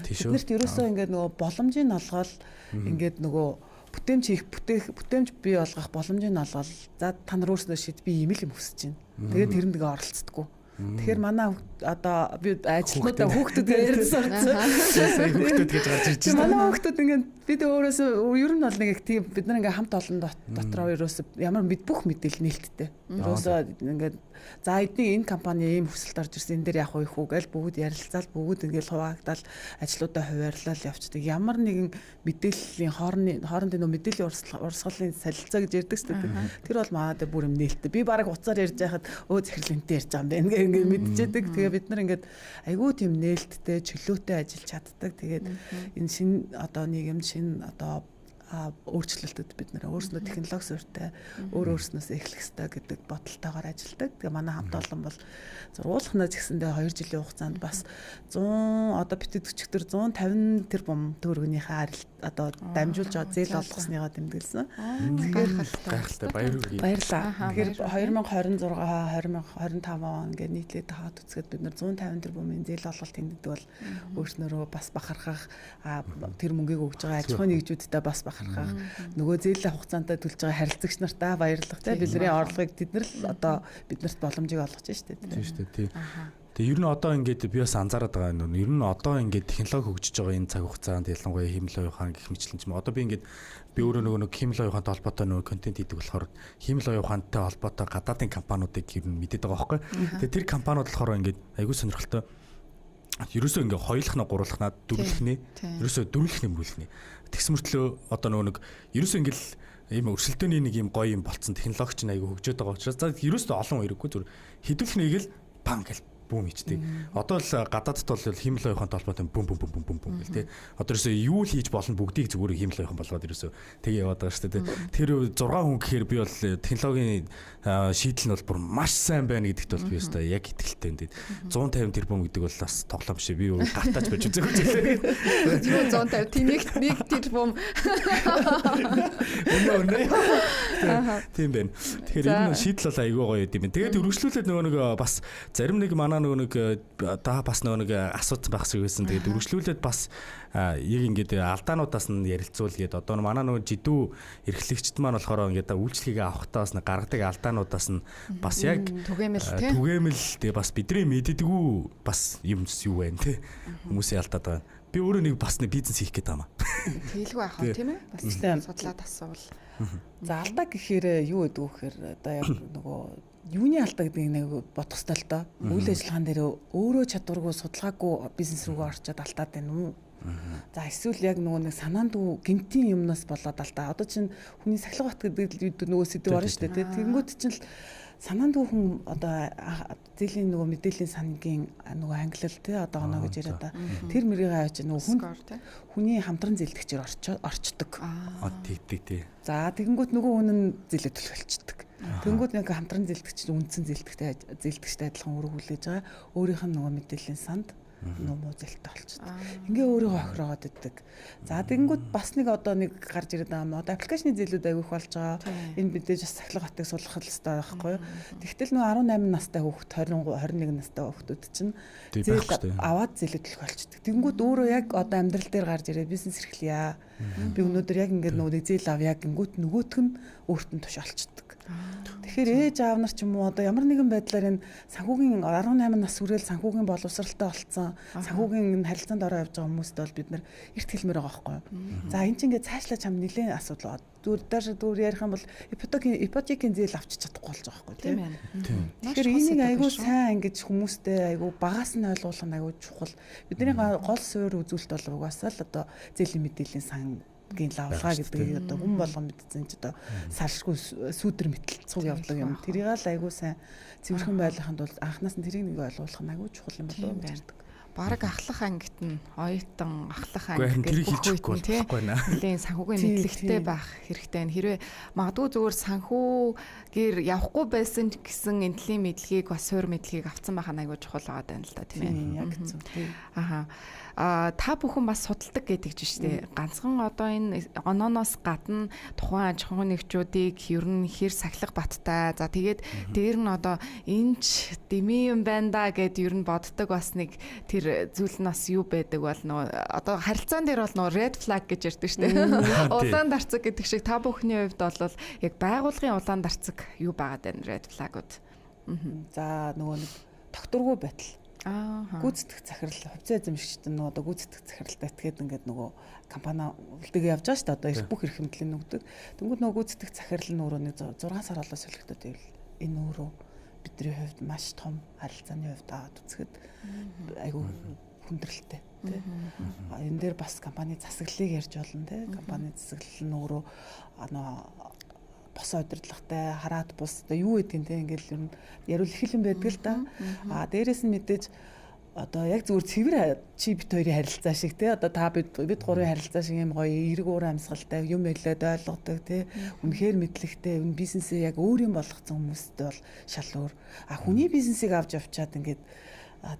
Биднэрт ерөөсөө ингээд нөгөө боломжийг олгоод ингээд нөгөө бүтээмж бий болгох боломжийг олгоод за та нар өөрсдөө шийд би ийм л юм хүсэж байна. Тэгээд тэрэнд ингээ оролцдоггүй. Тэгэхээр манай одоо би ажилтнуудаа хүүхдүүд ярьсан орсон. Хүүхдүүд гэж гарч ирж байна. Манай хүүхдүүд ингээд бид өөрөөсөө ер нь бол нэг тийм бид нар ингээ хамт олон дотроо ерөөсөө ямар бүх мэдээлэл нээлттэй. Ерөөсөө ингээд за эдний энэ компани ийм хүсэлт орж ирсэн энэ дээр яг их үү гэж бүгд ярилцаал бүгд ингээд хуваагдал ажлуудаа хуваарлал явцдаг. Ямар нэгэн мэдээллийн хоорондын нөө мэдээллийн урсгалын солилцоо гэж ярьдаг шүү дээ. Тэр бол манайд бүр юм нээлттэй. Би бараг уцаар ярьж байхад зэхэрлэнтэй ярьж байгаа юм байна ингээд мэдчихэдэг. Тэгээ бид нар ингээд айгүй тийм нээлттэй чөлөөтэй ажиллаж чаддаг. Тэгээд энэ шинэ одоо нийгэм шинэ одоо өөрчлөлтөд бид нэр өөрснөө технологи суурьтай өөрөөснөөс эхлэх ёстой гэдэг бодолтойгоор ажилладаг. Тэгээ манай хамт олон бол зургуулхнаас гэсэндээ 2 жилийн хугацаанд бас 100 одоо битэд өчигдөр 150 тэрбум төгрөгийнхээ одоо дамжуулж байгаа зээл олгосныгаа тэмдэглэсэн. Гайхалтай баярлалаа. Тэгэхээр 2026 2025 он ингээд нийтлээд таад үзэхэд бид нар 150 тэрбумын зээл олголт тэмдэгдэг бол өөрснөрөө бас бахархах тэр мөнгийг өгж байгаа аж ахуйн нэгжүүдтэй бас бахархах нөгөө зээлийн хугацаантай төлж байгаа харилцагч нартаа баярлах тийм бидний орлогыг тэд нар л одоо биднэрт боломжийг олгож байна шүү дээ. Тийм шүү дээ. Тэгээ ер нь одоо ингээд би бас анзаараад байгаа юм. Ер нь одоо ингээд технологи хөгжиж байгаа энэ цаг хугацаанд ялангуяа химэл оюухан гэх мэтлэн ч юм. Одоо би ингээд би өөрөө нөгөө химэл оюухантай холбоотой нөгөө контент хийдэг болохоор химэл оюухантай холбоотой гадаадын компаниудыг ер нь мэдээд байгаа байхгүй. Тэгээ тэр компаниуд болохоор ингээд айгүй сонирхолтой. Ерөөсөө ингээд хоёулахна гурлахна дөрвөлхнээ. Ерөөсөө дөрвөлхнээ мөрөлхнээ. Тэгс мөртлөө одоо нөгөө ерөөсөө ингээд ийм өрсөлдөөний нэг юм гоё юм болцсон технологич нь айгүй хөгжөөд байгаа учраас за ерөөсөө олон хэрэггүй зүр хідүүлхнийг л пан гэл бүүм хийдэг. Одоо л гадаадд бол хиймэл оюухан толботой бүүм гэл тий. Одоо ерөөсөө юу л хийж болно бүгдийг зүгээр хиймэл оюухан болгоод ерөөсөө тэгээ яваад байгаа шүү дээ. Тэр 6 хүн гэхээр би бол технологийн шийдэл нь бол бүр маш сайн байна гэдэгт бол би өстой яг итгэлтэй энэ. 150 тэрбум гэдэг бол бас тоглоом биш. Би гартаач байж үзэх гэж байлаа. Юу 150 тийм нэг тэрбум. Тийм байна. Тэгэхээр энэ шийдэл бол айгүй гоё юм. Тэгээд үргэлжлүүлээд нөгөө нэг бас зарим нэг манай нөгөө нэг та бас нөгөө нэг асуудал байх шиг байсан. Тэгээд үргэлжлүүлээд бас яг ингээд алдаануудаас нь ярилцуулгээд одоо манай нөгөө жидүү эрхлэгчд маань болохоор ингээд үйлчлэгийг авахтаас нь гаргадаг алдаануудаас нь бас яг түгээмэл тэгээ бас бидний мэддэггүй бас юм юу байна те хүмүүсийн алдаад байгаа. Би өөрөө нэг бас нэг бизнес хийх гээд байгаа юм. Тэгэлгүй байх уу тийм ээ? Бас судлаад асуувал. За алдаа гэхээр юу гэдэг вэ гэхээр одоо яг нөгөө юуны алдаа гэдэг нэг бодох ёстой л доо. Үйл ажиллагаан дээр өөрөө чадваргүй судалгаагүй бизнес рүүгээ орчоод алдаад байна уу? За эсвэл яг нөгөө нэг санаандгүй гэмтийн юмнаас болоод алдаа. Одоо чинь хүний сахилга бат гэдэг нөгөө сэдв орно шүү дээ. Тэгэнгүүт чинь л санаандгүй хүн одоо зэлийн нөгөө мэдээллийн сангийн нөгөө англил тий одоо оноо гэж яриад та тэр мэрийг авч нөгөө хүний хамтран зэлдэгчээр орчдөг. Тий. За тэгэнгүүт нөгөө хүн нь зэлээ төлөвлөлцдөг. Тэгэнгүүт нэг хамтран зэлдэгч үндсэн зэлдэгчтэй адилхан өрөө хүлээж байгаа. Өөрийнх нь нөгөө мэдээллийн санд ному зэлтэй болчихдог. Ингээ өөрийгөө охироод иддэг. За тэгэнгүүт бас нэг одоо нэг гарч ирээд байгаа юм. Одоо аппликейшны зээлүүд аявих болж байгаа. Энэ мэдээж бас сахилга батыг сулгах хэрэгтэй байхгүй юу? Тэгтэл нөө 18 настай хүүхэд 21 настай хүүхдүүд чинь зээл аваад зээлээ төлөх болчихдог. Тэгэнгүүт өөрөө яг одоо амьдрал дээр гарч ирээд бизнес эрхлэе. Би өнөөдөр яг ингээд нөгөө зээл авъя гингүүт нөгөөтг нь өөрт нь туш олчдөг. Тэгэхээр ээж аав нар ч юм уу одоо ямар нэгэн байдлаар энэ санхүүгийн 18 нас хүрэл санхүүгийн боловсралтай болцсон санхүүгийн харилцаанд ороо явж байгаа хүмүүст бол бид нар эрт хэлмээр байгаа байхгүй юу. За энэ чинь ингээд цаашлаа чам нэлээд асуудал байна. Дүүр ярих юм бол ипотекийн зээл авчиж чадахгүй болж байгаа байхгүй тийм ээ. Тэгэхээр энийг айгүй сайн ингэж хүмүүстэй айгүй багаас нь ойлгуулах нь айгүй чухал. Бидний гол суурь үзүүлэлт бол угаасаа л одоо зээлийн мэдээллийн сан гийн лавлгаа гэдэг одоо хүн болгон мэдсэн ч одоо салшгүй сүүдэр мэтэлцүү явдаг юм. Тэрийг л айгүй сайн цэвэрхэн байлгаханд бол анханаас нь тэрийг нэг ойлгуулах нь айгүй чухал юм болов уу гэж ярьдаг. Бараг ахлах ангит нь оюутан ахлах ангит гэж бүх үед тийм санхүүгийн мэдлэгтэй байх хэрэгтэй. Хэрвээ магадгүй зүгээр санхүүгээр явахгүй байсан гэсэн энэлийн мэдлэгийг бас суур мэдлэгийг авсан байх нь айгүй чухал байгаа юм л да тийм ээ. Яг зөв. Та бүхэн бас судалдаг гэдэг ч шүү дээ. Ганцхан одоо энэ онооноос гадна тухайн аж ахуйн нэгжүүдийг ер нь хэр сахилга баттай. За тэгээд дээр нь одоо энэч дэмий юм байна да гэд ер нь боддог бас нэг тэр зүйл нь бас юу байдаг бол нөгөө одоо харилцаан дээр бол нөгөө red flag гэж ярьдаг шүү дээ. Улаан дарцаг гэдэг шиг та бүхний хувьд бол яг байгууллагын улаан дарцаг юу байгаад байна red flag-ууд. За нөгөө нэг тогтургүй байтал. Гүйцэтгэх захирал хувьцаа эзэмшигчд нь одоо гүйцэтгэх захиралтай этгээд ингээд нөгөө компани үлдэгээ явж байгаа шүү дээ. Одоо бүх эрх мэдлийн нүгдэг. Тэнгүүд нөгөө гүйцэтгэх захирал нь өөрөө нэг 6 сар болоо солигдоод байвал энэ өөрөө бидний хувьд маш том харилцааны хувьд аваад үзэхэд айгүй хүндрэлтэй тий. Энэ дээр бас компани засаглалыг ярьж болно тий. Компани засаглал нь өөрөө бос удирдлагатай хараад бус одоо юу гэдгийг те ингээл ер нь яриул их юм байдаг л да. Дээрээс нь мэдээж одоо яг зүгээр цэвэр чи бит хоёрын харилцаа шиг те одоо та бид гурвын харилцаа шиг юм гоё эрг уур амьсгалтай юм хэлээд ойлгодог те үнэхээр мэдлэгтэй энэ бизнесээ яг өөрийн болгоцсон хүмүүстэй бол шал өөр. Хүний бизнесийг авч явчаад ингээд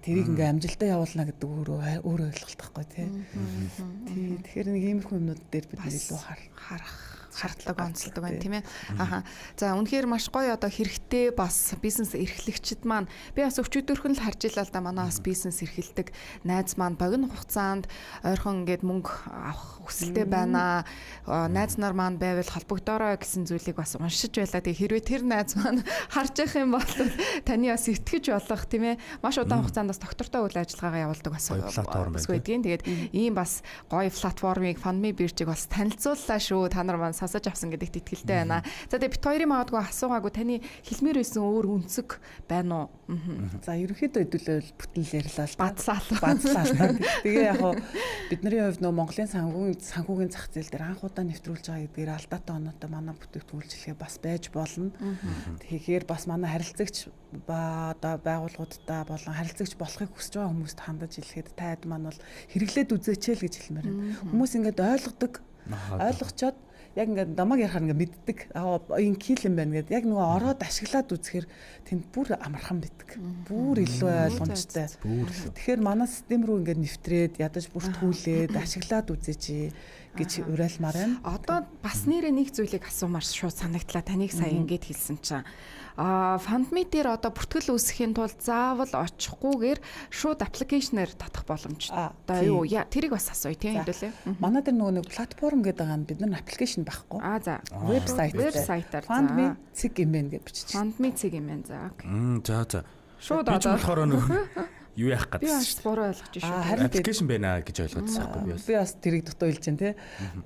тэрийг ингээм амжилтаа явуулна гэдэг өөрөө ойлголт байхгүй тий. Тэгэхээр нэг иймэрхүү юмнууд дээр бид илүү харах шаардлага онцлдог байна тийм ээ. За үнэхээр маш гоё одоо хэрэгтэй бас бизнес эрхлэгчид маань би бас өчигдөрхөн л харж илаа л да манай бас бизнес эрхэлдэг найз маань богино хугацаанд ойрхон ингээд мөнгө авах хүсэлтэй байна. Найз нар маань байвал холбогдорой гэсэн зүйлийг бас уншиж байлаа. Тэгээ хэрвээ тэр найз маань харж явах юм бол таны бас итгэж болох тийм ээ. Маш удаан хугацаанд бас доктортой үйл ажиллагаагаа явуулдаг бас байдгийн. Тэгээд ийм бас гоё платформыг Fundme биржийг бас танилцууллаа шүү. Та нар маань сонсож авсан гэдэгт итгэлтэй байна. За тэгээ бит хоёрын магадгүй асуугаагүй таны хэлмээр байсан өөр үнцэг байна уу? За ерөнхийдөө хэдүүлэл бүтэл ярьлаа л бадслаа. Тэгээ яг хоо бидний хувьд нөө Монголын санхүүгийн зах зээл дээр анх удаа нэвтрүүлж байгаа гэдгээр алдаатай оноотой манай бүтээгдэхүүлчлэгээ бас байж болно. Тэгэхээр бас манай харилцагч ба одоо байгууллагуудтай болон харилцагч болохыг хүсэж байгаа хүмүүст хандаж хэлэхэд таад маань бол хэрэглээд үзээч л гэж хэлмээр байна. Хүмүүс ингээд ойлгочоод яг ингээд намайг ярахаар ингээд мэддэг. Энэ кил юм байна гэдэг. Яг нөгөө ороод ашиглаад үзэхээр тэнд бүр амархан битдэг. Бүр илүү ойлгомжтой. Тэгэхээр манай систем рүү ингээд нэвтрээд ядаж бүртгүүлээд ашиглаад үзээч гэж уриалмаар байна. Одоо бас нэрээ нэг зүйлийг асуумаар шууд санагдлаа. Таныг сая ингээд хэлсэн чинь FundMe дээр одоо бүртгэл үүсгэхийн тулд заавал очихгүйгээр шууд аппликейшнээр татах боломжтой. Одоо юу тэрийг бас асууя тийм хэвлээ. Манай дээр нөгөө нэг платформ гэдэг байгаа нь бид нар аппликейшн байхгүй. За. Вебсайтаар FundMe цэг имэн гэж бичиж. FundMe цэг имэн за. За. Шууд одоо болохоор нөгөө юу яах гэдэг чинь. Би бас буруу ойлгож шүү. Аппликейшн байна гэж ойлгоцсон байхгүй юу? Би бас тэрийг дутуу хэлж байна те.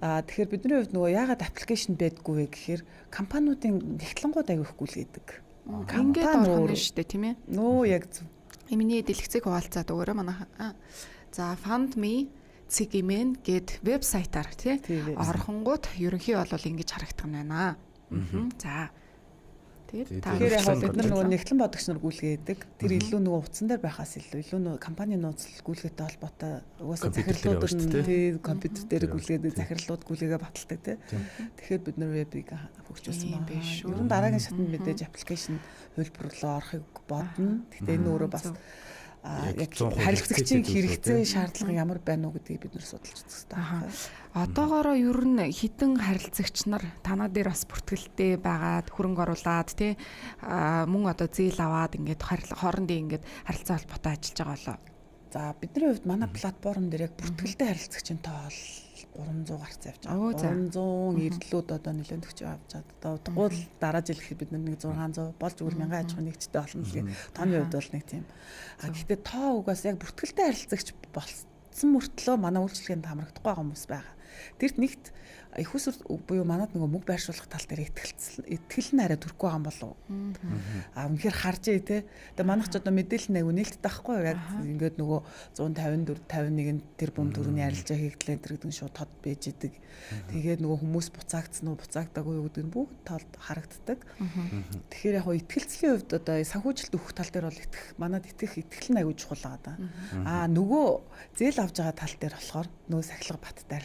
Тэгэхээр бидний хувьд нөгөө яагаад аппликейшн байдгүй вэ гэхээр компаниудын нэгтлэнгууд аяг ихгүй л гэдэг. Ингээд орно шүү дээ тийм ээ. Нөө яг зөв. Миний дэлгэцийг хуваалцаад өгөөрэй манайха. За FundMe цэг имэн гэд вебсайтаар тий орхонгууд ерөнхий бол ингэж харагдах нь байна. За. Тэгэхээр яг бид нар нөгөө нэгтлэн бодогч нар гүйлгээдэг. Тэр илүү нөгөө утсан дээр байхаас илүү нөгөө компани нууцлал гүйлгээтэй холбоотой угаасаа захирлууд нь компьютер дээр гүйлгээдэг захирлууд гүйлгээгээ баталдаг тий. Тэгэхээр бид нар вебийг хөгжүүлсэн юм биш шүү. Ер нь дараагийн шатнд мэдээж аппликейшн хувилбар руу орохыг бодно. Гэхдээ энэ өөрөө бас яг харилцагчийн хэрэгцээ шаардлага ямар байна уу гэдгийг бид нэр судалж үзэх хэрэгтэй. Одоогоороо ер нь хідэн харилцагч нар танаа дээр бас бүртгэлтэй байгаад хөрөнгө оруулаад тий мөн одоо зээл аваад ингээд хоорондын ингээд харилцаа холбоотой ажиллаж байгаа болоо. За бидний хувьд манай платформ дээр яг бүртгэлтэй харилцагчийн тоол 300 гарц явж байгаа. 300 эрдлүүд одоо нэлээд төгч авч байгаа. Одоо удахгүй л дараа жил гэхэд бид нэг 600 болж өгөл 1000 аж ахуй нэгжтэй болно л гэх. Тооны хувьд бол нэг тийм. Гэхдээ тоо угаас яг бүртгэлтэй харилцагч болсон мөртлөө манай үйлчлэгэнд хамрагдахгүй байгаа хүмүүс байгаа. Тэрт нэгт их усүр буюу манад нөгөө мөнгө байршуулах тал дээр итгэл нь арай төрөхгүй байгаа юм болов. Үнэхээр харж ий те. Тэгээ манайх ч одоо мэдээлэл нэг нээлттэй байхгүй юу? Яг ингээд нөгөө 154 51 тэрбум төгрөгийн арилжаа хийгдлээ гэдэг нь шууд тод байж идэг. Тэгээд нөгөө хүмүүс буцаагдсан уу буцаагдаагүй юу гэдэг нь бүгд талд харагддаг. Тэгэхээр яг итгэлцлийн хувьд одоо санхүүжилт өгөх тал дээр бол манад итгэл нь аягүй чухал байгаа да. Нөгөө зээл авж байгаа тал дээр болохоор нөгөө сахилга баттай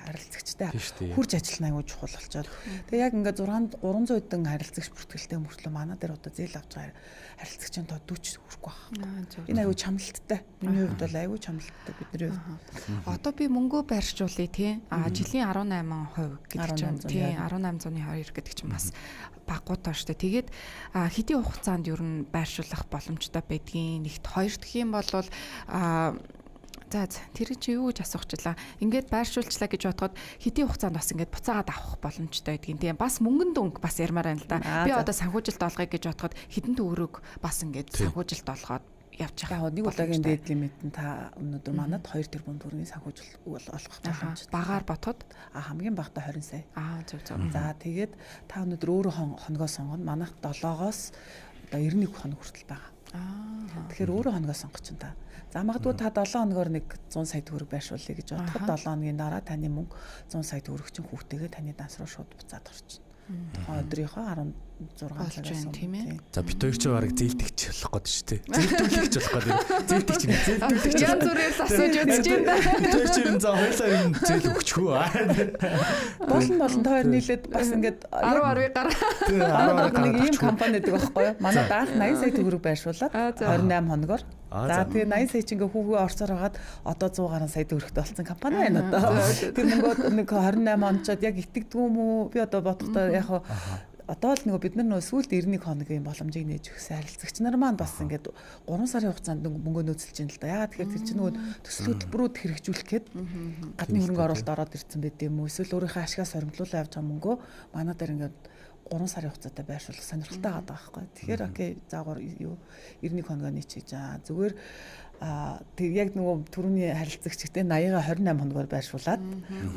харилцагчтай хурж ажиллана аягүй чухал болчоод. Тэгээ яг ингээд 300 хэдэн харилцагч бүртгэлтэй мөртлөө манай дээр одоо зээл авч байгаа харилцагчийн тоо 40 хүрэхгүй байна. Энэ аягүй чамлалттай. Миний хувьд бол аягүй чамлалттай бидний хувьд. Одоо би мөнгөө байршуулъя тий. Жилийн 18% гэдэг чинь тий 1802 гэдэг чинь бас багуудаа штэ. Тэгээд хэдийн хугацаанд ер нь байршуулах боломжтой байдгийн. Нэгт хоёр дахь юм бол за тэр чи юу гэж асуучихлаа. Ингээд байршуулчлаа гэж бодоход хэдийн хугацаанд бас ингээд буцаагаад авах боломжтой байдгийн. Тийм бас мөнгөн дүнг бас ярмаар байна л да. Би одоо санхүүжилт олгоё гэж бодоход хэдэн төгрөг бас ингээд санхүүжилт олгоод явж байгаа. Яг нэг удаагийн дээд лимит нь та өнөөдөр манад 2 тэрбум төгрөгийн санхүүжилт олгох боломжтой. Багаар бодоход хамгийн багтаа 20 сая. Зөв. За тэгээд та өнөөдөр өөрөө хоногоо сонгоно. Манайх 7-оос одоо 91 хоног хүртэл байгаа. Тэгэхээр өөрөө хоногоо сонгох чинь та. За магадгүй та 7 хоногоор нэг 100 сая төгрөг байршуулъя гэж бодоход 7 хоногийн дараа таны мөнгө 100 сая төгрөг чинь хүүхдээгээ таны данс руу шууд буцаад орчихно. Өдрийнхөө 16 цагаас тийм ээ. За бит хоёр ч бараг зээлдэгч болох гээд шүү дээ. Зээлдүүлэгч болох гээд. Зээлдэгч. Ян зүрээр л асууж үзэж байна. Бит хоёр ч энэ заа хоёлаа юм зээл өгчихөө. Болно та хоёр нийлээд бас ингээд 10 гараа. Нэг ийм компани гэдэг байхгүй юу? Манай даах 80 сая төгрөг байршуулад 28 хоногор. За тэгээ 80 сая чинь ингээ хүүгээ орцоор хагаад одоо 100 гаруй сая төгрөгтэй болсон компани байна одоо. Тэр мөнгөө нэг 28 онцод яг итгэдэг юм уу? Би одоо бодохдоо яг одоо л нөгөө бид нар нөгөө сүүлд 91 хоногийн боломжийг нээж өгсөн харилцагч нар маань бас ингээд 3 сарын хугацаанд мөнгөө нөөцөлж ин л да. Яагаад тэгэхээр тэр чинь нөгөө төсөл хөтөлбөрүүд хэрэгжүүлэх гээд гадны хөрөнгө оруулалт ороод ирсэн байт юм уу? Эсвэл өөрийнхөө ашигаас соромжлуулаад явж байгаа мөнгөө манай дээр ингээд 3 сарын хугацаатай байршуулах сонирхолтой байгаа байхгүй. Тэгэхээр окей заагаар юу 91 хоногоо нийцээж зүгээр тэг яг нөгөө түрүүний харилцагчтэй 80-аа 28 хоногор байршуулад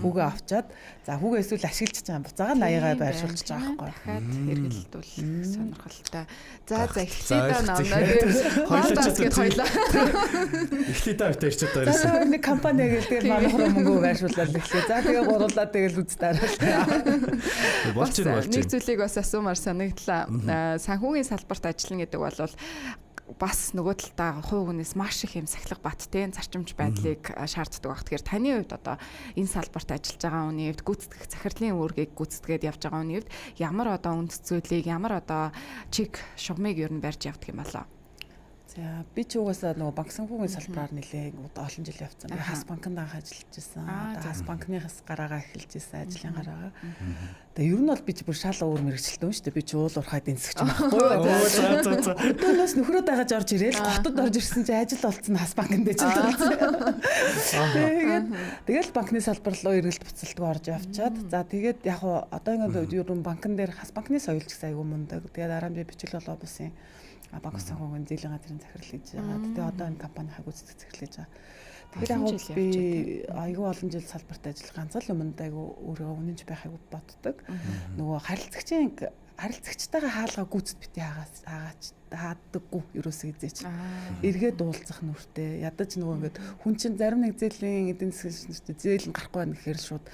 хүүгээ авчаад за хүүгээ эсвэл ашиглаж байгаа буцаага 80-аа байршуулж байгаа байхгүй. Дахиад хэрэгэлдүүл сонирхолтой. За эхлээд намнаа хоёлаа. Эхлээд авт ирчээд байрсан. За нэг компани гэлдэг манайх руу мөнгө байршуулаад эхлэв. За тэгээ гурлаад тэгэл үз дараал. Болж байна. Нэг зүйлийг бас асуумаар санагдлаа. Санхүүгийн салбарт ажиллана гэдэг бол бас нөгөө талдаа хувь хүнээс маш их юм сахилга баттай зарчимч байдлыг шаарддаг баг. Тэгэхээр таны хувьд одоо энэ салбарт ажиллаж байгаа хүний хувьд гүйцэтгэх захирлын үүргийг гүйцэтгээд явж байгаа хүний хувьд ямар одоо үнд цэцүүлийг ямар одоо чиг шугамыг ер нь барьж явдаг юм болоо? За би ч угаасаа нөгөө банк санхүүгийн салбараар нэлээд олон жил явцсан. Би Хас банкнд анх ажиллаж байсан. Хас банкныхаас гараагаа эхэлж байсан ажлын гараагаа. Тэгээ ер нь бол би ч бүр шал өөр мэрэгчлээ шүү дээ. Би ч уул уурхайд энсгэж байхгүй юу. Өдөөнөөс нөхрөө дагаж орж ирээл хотод орж ирсэн чи ажил олцсон Хас банкнд байж байгаа. Тэгээд банкны салбар руу эргэлт буцалтгүй орж явчаад за тэгээд яг одоо ингээд ер нь банкн дээр Хас банкны соёлч гэсэн айгүй мундаг. Тэгээд дараа нь би бичил болоо бусын банк санхүүгийн зээлийн газрын захирал хийж байгаа. Тэгээ одоо энэ компани хагүйцэтгэх захирал хийж байгаа. Тэгэхээр яг би айгүй олон жил салбарт ажиллах ганцхан юмд айгүй өөрөө үнэнч байх айгүй боддог. Нөгөө харилцагчтайгаа хаалгаа гүйцэд бити хаадаггүй ерөөсөө эзээч. Эргээд уулзах нүртэй. Ядаж нөгөө ингээд хүн чинь зарим нэг зээлийн эдийн засгийн зээл нь гарахгүй байх гэхээр шууд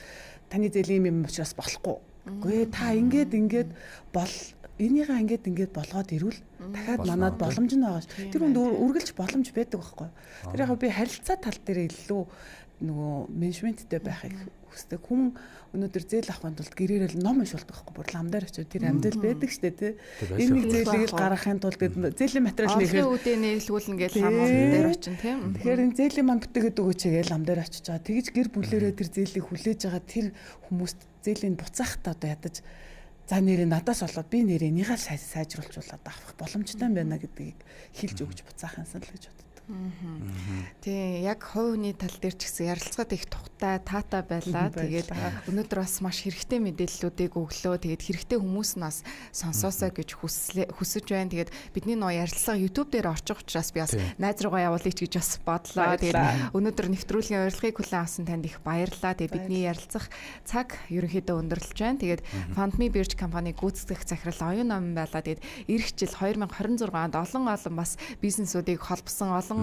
таны зээлийн юм учраас болохгүй. Үгүй та ингээд бол энийгээ ингээд болгоод ирвэл дахиад манад боломж нь байгаа ш. Тэр хүнд үргэлж боломж байдаг байхгүй. Тэр яг би харилцаа тал дээр илүү нөгөө менежменттэй байхыг хүсдэг. Хүн өнөөдөр зээл авахын тулд гэрээрэл ном уншуулдаг байхгүй. Бүр лам дээр очиод тэр амьдрал байдаг штэ тий. Энийг зээлийг л гаргахын тулд зээлийн материал нэхэл үүдээ нээлгүүлнэ гэж лам дээр очин тийм. Тэгэхээр энэ зээлийн ман бүтээгээд өгөөч гэж лам дээр очиж байгаа. Тэгж гэр бүлэрээ тэр зээлийг хүлээж байгаа тэр хүмүүст зээлийн буцаахтаа одоо ядаж за нэрээ надаас болоод би нэрээ энийгээ сайжруулчулаад авах боломжтой байна гэдгийг хэлж өгч буцаах юмсан л гэж боддог. Тий, яг хувийн тал дээр ч гэсэн ярилцлагад их тухтай, таатай байлаа. Тэгээд өнөөдөр бас маш хэрэгтэй мэдээллүүдийг өглөө. Тэгээд хэрэгтэй хүмүүс нь бас сонсоосоо гэж хүсэж байна. Тэгээд бидний нөө ярилцлага YouTube дээр орчих учраас би бас найз руугаа явуулъя гэж бас бодлоо. Тэгээд өнөөдөр нэвтрүүлгийн урилгыг хүлээн авсан танд их баярлалаа. Тэгээд бидний ярилцах цаг ерөнхийдөө өндөрлөж байна. Тэгээд FundMe Bridge компани гүйцэтгэх захирал оюун номын байлаа. Тэгээд эх жил 2026 онд олон бас бизнесүүдийг холбосон олон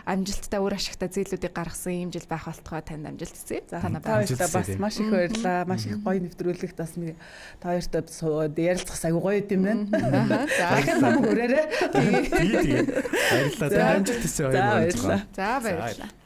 амжилттай өөр ашигтай зээлүүдийг гаргасан ийм жил байх болтугай танд амжилт хүсье. Танаа бас маш их баярлалаа. Маш их гоё нэвтрүүлэгт бас нэг та хоёртой ярилцах аягүй гоё юм байна. За дахиад намайг өрөөрэй. Тэгээ. Баярлалаа. Амжилт хүсье. За баярлалаа.